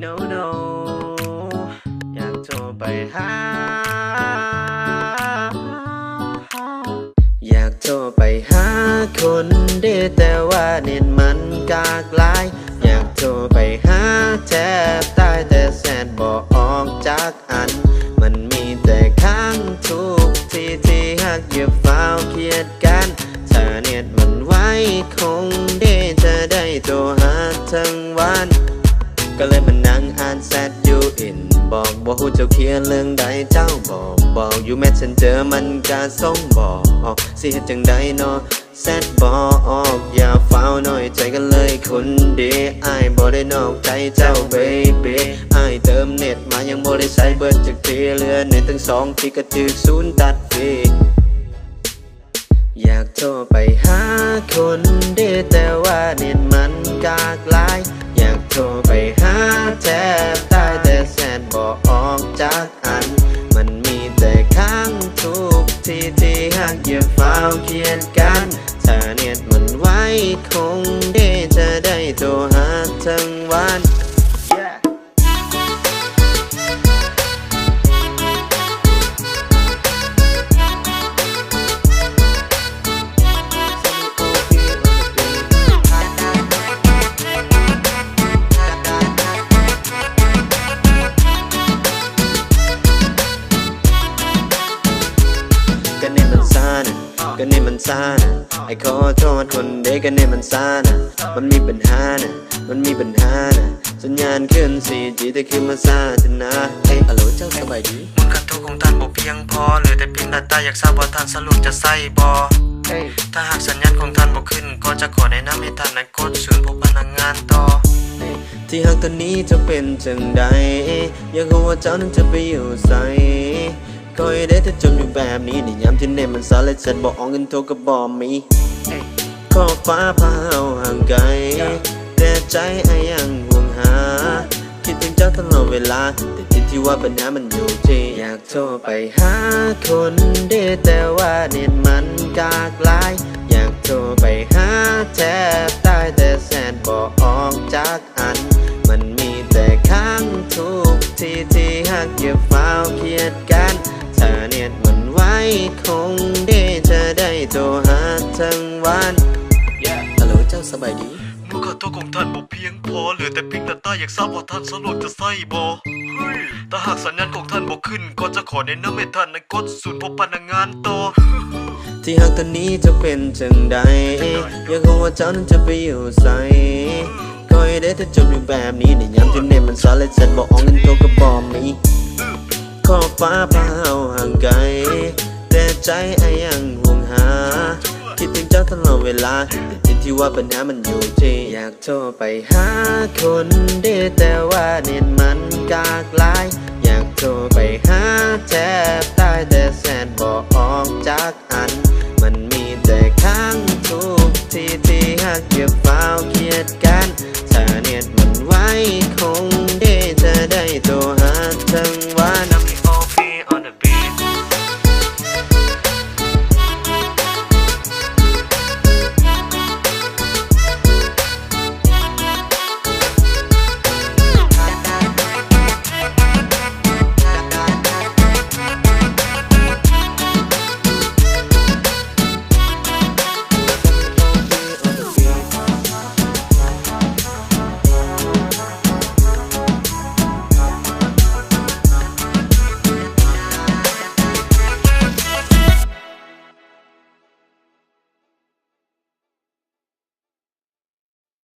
no no อยากโทรไปหาอยากโทรไปหาคนเดียวแต่ว่าเน็ตมันกากหลายอยากโทรไปหาแทบตายแต่แสนบอกออกจากอันมันมีแต่ค้างทุกทีที่หักเหยียบฟ้าวเครียดกันถ้าเน็ตมันไว้คงได้จะได้โทรหาทั้งวันก็เลยมานั่งอ่านแชทอยู่อินบอกหูเจ้าเขียนเรื่องใดเจ้าบอกอยู่แมสเซนเจอมันก็ส่งบอกสิเฮ็ดจังใดเนาะแชทบอกอย่าเฝ้าน้อยใจกันเลยคนดีอ้ายบ่ได้นอกใจเจ้าเบบีอ้ายเติมเน็ตมายังบ่ได้ใช้เบิดจักทีเหลือเน็ตทั้งสองที่ก็ถึกศูนย์ตัดฟรีอยากโทรไปหาคนดีแต่ว่าเน็ตมันกากหลายอยากโทรไปหาแทบตายแต่แสนบอกออกจากอันมันมีแต่ค้างทุกทีที่หักเหยียบฟ้าวเขียนกันถ้าเน็ตมันไว้คงได้จะได้โทรหาทั้งวัน ก็นี่มันซานะก็นี่มันซานะไอ้ขอโทษคนเด็กก็นี่มันซานะมันมีปัญหานะมันมีปัญหานะสัญญาณขึ้น 4G แต่ขึ้นมาซาจะนะเอ้ยฮัลโหลเจ้าสบายดีมูลค่าโทรของท่านบ่เพียงพอเหลือแต่เพียง data อยากทราบว่าท่านสรุปจะใส่บ่ถ้าหากสัญญาณของท่านบ่ขึ้นก็จะขอแนะนำให้ท่านนั้นกดศูนย์พบพนักงานต่อที่หากตอนนี้จะเป็นจังใดอยากรู้ว่าเจ้านั้นจะไปอยู่ไสก็ให้ได้ถ้าจมอยู่แบบนี้ในยามที่เน็ตมันสายและฉันบอกเงินโทรก็บอกมีขอบฟ้าพาเอาห่างไกลแต่ใจไอ้ยังห่วงหาคิดถึงเจ้าตลอดเวลาแต่ที่ว่าปัญหามันอยู่ที่อยากโทรไปหาคนดีแต่ว่าเน็ตมันกากหลายอยากโทรไปหาแทบตายแต่แสนบอกออกจากอันมันมีแต่ค้างทุกทีที่หักเหยียบฟ้าวเครียดกันถ้าเน็ตมันไว้คงได้จะได้โทรหาทั้งวันฮัลโหลเจ้าสบายดีมูลค่าโทรของท่านบ่เพียงพอเหลือแต่เพียง data อยากทราบว่าท่านสะดวกจะใส่บ่ถ้าหากสัญญาณของท่านบ่ขึ้นก็จะขอแนะนำให้ท่านนั้นกดศูนย์พบพนักงานต่อที่หากตอนนี้จะเป็นจังใดอยากรู้ว่าเจ้านั้นจะไปอยู่ไสก็ให้ได้ถ้าจมอยู่แบบนี้ในยามที่เน็ตมันสายและฉันบอกเงินโทรก็บอกมีขอบฟ้าพาเอาห่างไกลแต่ใจไอ้ยังห่วงหาคิดถึงเจ้าตลอดเวลาแต่ที่ว่าปัญหามันอยู่ที่อยากโทรไปหาคนดีแต่ว่าเน็ตมันกากหลายอยากโทรไปหาแทบตายแต่แสนบอกออกจากอันมันมีแต่ค้างทุกทีที่หักเหยียบฟ้าวเครียดกันถ้าเน็ตมันไว้คงได้จะได้โทรหาทั้งวัน